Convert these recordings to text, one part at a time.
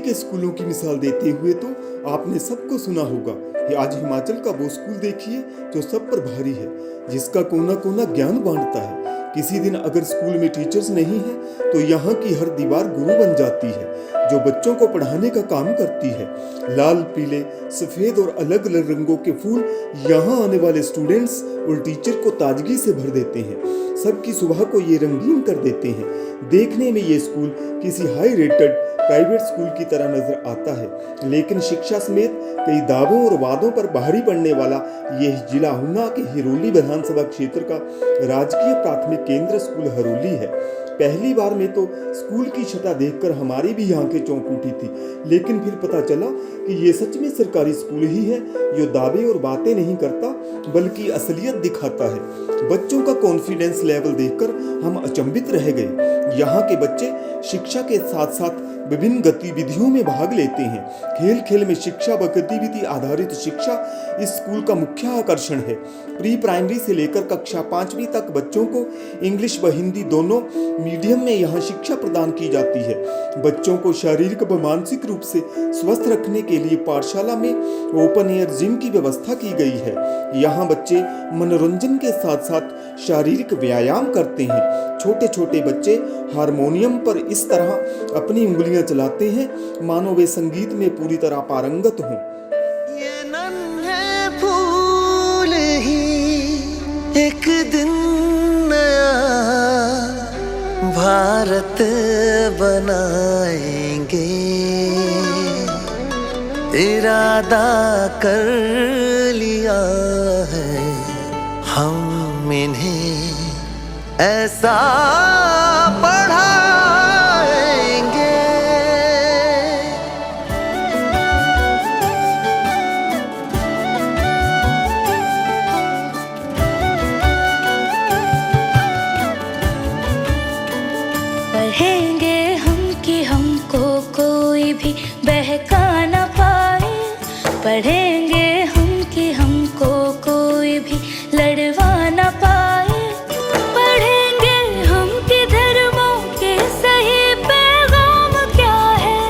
के स्कूलों की मिसाल देते हुए तो आपने सबको सुना होगा कि आज हिमाचल का वो स्कूल देखिए जो सब पर भारी है, जिसका कोना कोना ज्ञान बांटता है। किसी दिन अगर स्कूल में टीचर्स नहीं है तो यहाँ की हर दीवार गुरु बन जाती है, जो बच्चों को पढ़ाने का काम करती है। लाल, पीले, सफ़ेद और अलग अलग रंगों के फूल यहाँ आने वाले स्टूडेंट्स और टीचर को ताजगी से भर देते हैं, सबकी सुबह को ये रंगीन कर देते हैं। देखने में ये स्कूल किसी हाई रेटेड प्राइवेट स्कूल की तरह नजर आता है, लेकिन शिक्षा समेत कई दावों और वादों पर भारी पड़ने वाला ये जिला ऊना के हिरोली विधानसभा क्षेत्र का राजकीय प्राथमिक केंद्र स्कूल हरोली है। पहली बार में तो स्कूल की छटा देखकर हमारी भी आंखें चौंक उठी थी, लेकिन फिर पता चला कि ये सच में सरकारी स्कूल ही है जो दावे और बातें नहीं करता बल्कि असलियत दिखाता है। बच्चों का कॉन्फिडेंस लेवल देखकर हम अचंभित रह गए। यहाँ के बच्चे शिक्षा के साथ साथ विभिन्न गतिविधियों में भाग लेते हैं। खेल खेल में शिक्षा व गतिविधि आधारित शिक्षा इस स्कूल का मुख्य आकर्षण है। प्री प्राइमरी से लेकर कक्षा 5वीं तक बच्चों को इंग्लिश व हिंदी दोनों मीडियम में यहाँ शिक्षा प्रदान की जाती है। बच्चों को शारीरिक व मानसिक रूप से स्वस्थ रखने के लिए पाठशाला में ओपन एयर जिम की व्यवस्था की गई है। यहाँ बच्चे मनोरंजन के साथ साथ शारीरिक व्यायाम करते हैं। छोटे छोटे बच्चे हारमोनियम पर इस तरह अपनी उंगलियां चलाते हैं मानो वे संगीत में पूरी तरह पारंगत हों। ये नन्हे फूल ही एक दिन नया भारत बनाएंगे, इरादा कर लिया है हम इन्हें ऐसा पढ़ाएंगे। पढ़ेंगे हम कि हमको कोई भी बहका न पाए, पढ़ेंगे हम कि हमको कोई भी लड़वा न पाए, पढ़ेंगे हम कि धर्मों के सही पैगाम क्या है,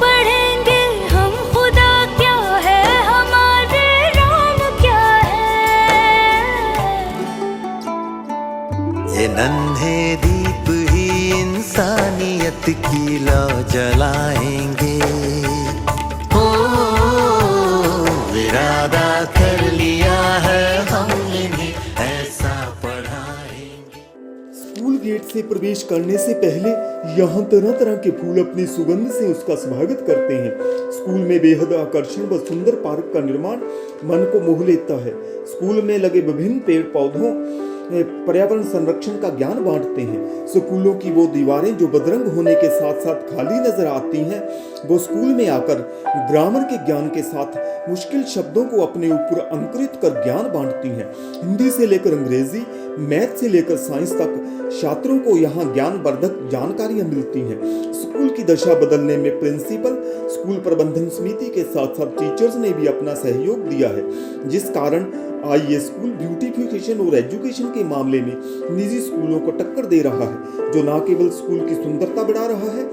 पढ़ेंगे हम खुदा क्या है, हमारे राम क्या है। ये नन्हे दीप ही इंसानियत की लौ जलाएंगे। ओ इरादा कर लिया है हम इन्हें ऐसा पढ़ाएंगे। स्कूल गेट से प्रवेश करने से पहले यहाँ तरह तरह के फूल अपनी सुगंध से उसका स्वागत करते हैं। स्कूल में बेहद आकर्षण व सुंदर पार्क का निर्माण मन को मोह लेता है। स्कूल में लगे विभिन्न पेड़ पौधों पर्यावरण संरक्षण का ज्ञान बांटते हैं। स्कूलों की वो दीवारें जो बदरंग होने के साथ साथ खाली नजर आती हैं, वो स्कूल में आकर ग्रामर के ज्ञान के साथ मुश्किल शब्दों को अपने ऊपर अंकुरित कर ज्ञान बांटती हैं। हिंदी से लेकर अंग्रेजी, मैथ से लेकर साइंस तक छात्रों को यहाँ ज्ञानवर्धक जानकारियां मिलती हैं। स्कूल की दशा बदलने में प्रिंसिपल, स्कूल प्रबंधन समिति के साथ साथ टीचर्स ने भी अपना सहयोग दिया है, जिस कारण आज ये स्कूल ब्यूटिफिकेशन और एजुकेशन के मामले में निजी स्कूलों को टक्कर दे रहा है, जो न केवल स्कूल की सुंदरता बढ़ा रहा है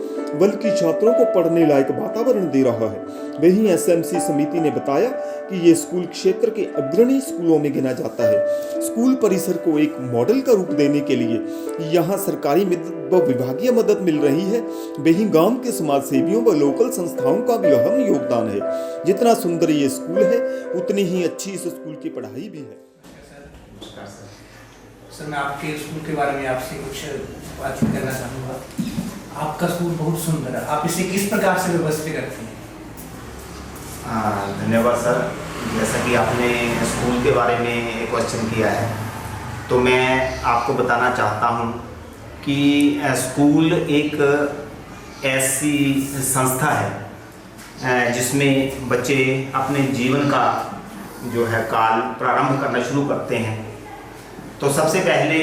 बल्कि छात्रों को पढ़ने लायक वातावरण दे रहा है। वहीं एसएमसी समिति ने बताया कि ये स्कूल क्षेत्र के अग्रणी स्कूलों में गिना जाता है। स्कूल परिसर को एक मॉडल का रूप देने के लिए यहाँ सरकारी व विभागीय मदद मिल रही है। वहीं गांव के समाज सेवियों व लोकल संस्थाओं का भी अहम योगदान है। जितना सुंदर ये स्कूल है उतनी ही अच्छी इस स्कूल की पढ़ाई भी है। नमस्कार सर, मैं आपके स्कूल के बारे में आपसे कुछ बातचीत करना चाहूँगा। आपका स्कूल बहुत सुंदर है, आप इसे किस प्रकार से व्यवस्थित करते हैं? धन्यवाद सर। जैसा कि आपने स्कूल के बारे में एक क्वेश्चन किया है, तो मैं आपको बताना चाहता हूँ कि स्कूल एक ऐसी संस्था है जिसमें बच्चे अपने जीवन का जो है काल प्रारंभ करना शुरू करते हैं। तो सबसे पहले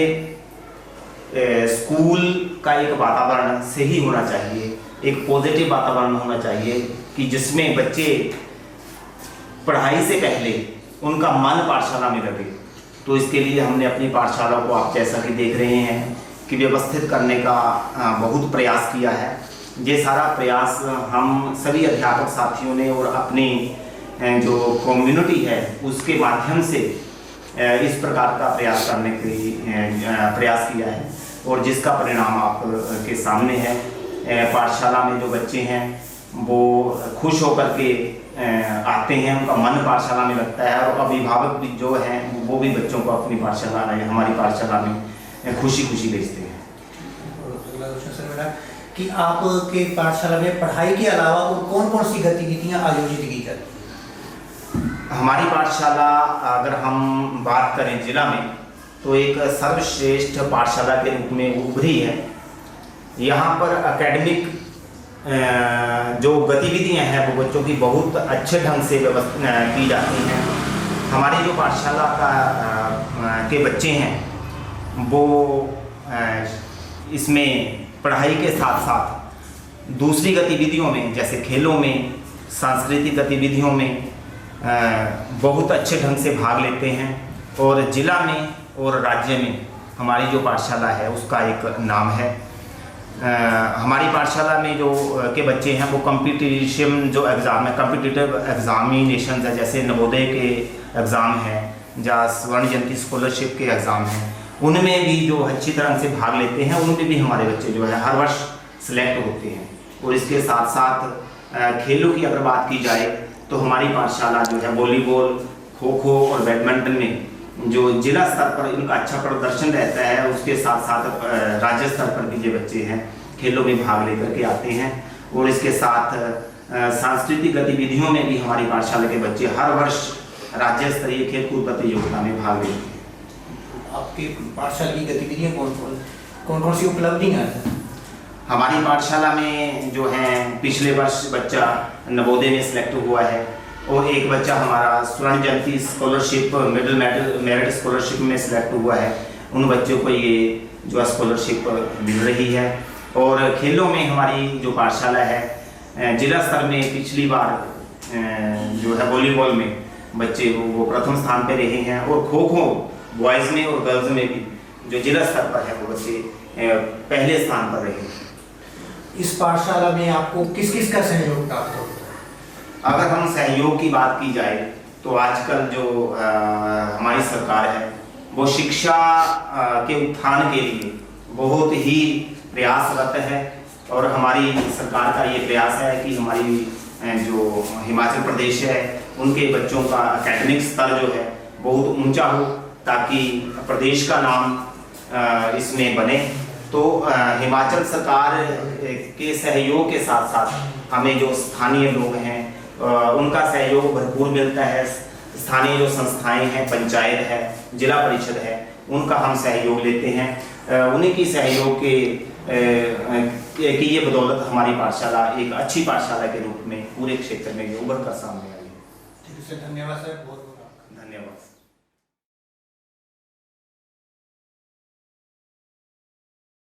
स्कूल का एक वातावरण सही होना चाहिए, एक पॉजिटिव वातावरण होना चाहिए कि जिसमें बच्चे पढ़ाई से पहले उनका मन पाठशाला में लगे। तो इसके लिए हमने अपनी पाठशाला को आप जैसा कि देख रहे हैं कि व्यवस्थित करने का बहुत प्रयास किया है। ये सारा प्रयास हम सभी अध्यापक साथियों ने और अपनी जो कम्युनिटी है उसके माध्यम से इस प्रकार का प्रयास करने के प्रयास किया है, और जिसका परिणाम आपके सामने है। पाठशाला में जो बच्चे हैं वो खुश होकर के आते हैं, उनका मन पाठशाला में लगता है, और अभिभावक भी जो हैं वो भी बच्चों को अपनी पाठशाला में, हमारी पाठशाला में खुशी खुशी भेजते हैं। अगला क्वेश्चन सर मेरा कि आपके पाठशाला में पढ़ाई के अलावा और कौन कौन सी गतिविधियां आयोजित की जाती हैं? हमारी पाठशाला अगर हम बात करें जिला में तो एक सर्वश्रेष्ठ पाठशाला के रूप में उभरी है। यहाँ पर एकेडमिक जो गतिविधियाँ हैं वो बच्चों की बहुत अच्छे ढंग से व्यवस्था की जाती हैं। हमारी जो पाठशाला के बच्चे हैं वो इसमें पढ़ाई के साथ साथ दूसरी गतिविधियों में, जैसे खेलों में, सांस्कृतिक गतिविधियों में बहुत अच्छे ढंग से भाग लेते हैं, और जिला में और राज्य में हमारी जो पाठशाला है उसका एक नाम है। हमारी पाठशाला में जो के बच्चे हैं वो कंपटीशन जो एग्ज़ाम है, कॉम्पिटिटिव एग्जामिनेशन है, जैसे नवोदय के एग्ज़ाम हैं या स्वर्ण जयंती स्कॉलरशिप के एग्ज़ाम हैं, उनमें भी जो अच्छी तरह से भाग लेते हैं, उनमें भी हमारे बच्चे जो है हर वर्ष सिलेक्ट होते हैं। और इसके साथ साथ खेलों की अगर बात की जाए तो हमारी पाठशाला जो है वॉलीबॉल, खो खो और बैडमिंटन में जो जिला स्तर पर इनका अच्छा प्रदर्शन रहता है, उसके साथ साथ राज्य स्तर पर भी ये बच्चे हैं खेलों में भाग लेकर के आते हैं। और इसके साथ सांस्कृतिक गतिविधियों में भी हमारी पाठशाला के बच्चे हर वर्ष राज्य स्तरीय खेलकूद प्रतियोगिता में भाग लेते हैं। आपकी पाठशाला की गतिविधियाँ कौन सी उपलब्धियाँ हैं? हमारी पाठशाला में जो है पिछले वर्ष बच्चा नवोदय में सिलेक्ट हुआ है, और एक बच्चा हमारा स्वर्ण जयंती स्कॉलरशिप मिडिल मेरिट स्कॉलरशिप में सिलेक्ट हुआ है। उन बच्चों को ये जो स्कॉलरशिप मिल रही है। और खेलों में हमारी जो पाठशाला है जिला स्तर में पिछली बार जो है वॉलीबॉल में बच्चे वो प्रथम स्थान पे रहे हैं, और खो खो बॉयज़ में और गर्ल्स में भी जो जिला स्तर पर है वो बच्चे पहले स्थान पर रहे हैं। इस पाठशाला में आपको किस किस का सहयोग प्राप्त होता है? अगर हम सहयोग की बात की जाए तो आजकल जो हमारी सरकार है वो शिक्षा के उत्थान के लिए बहुत ही प्रयासरत है, और हमारी सरकार का ये प्रयास है कि हमारी जो हिमाचल प्रदेश है उनके बच्चों का एकेडमिक स्तर जो है बहुत ऊंचा हो, ताकि प्रदेश का नाम इसमें बने। तो हिमाचल सरकार के सहयोग के साथ साथ हमें जो स्थानीय लोग हैं उनका सहयोग भरपूर मिलता है। स्थानीय जो संस्थाएं हैं, पंचायत है, जिला परिषद है, उनका हम सहयोग लेते हैं। उन्हीं की सहयोग की ये बदौलत हमारी पाठशाला एक अच्छी पाठशाला के रूप में पूरे क्षेत्र में उभर कर सामने आई है। ठीक है सर, धन्यवाद सर। बहुत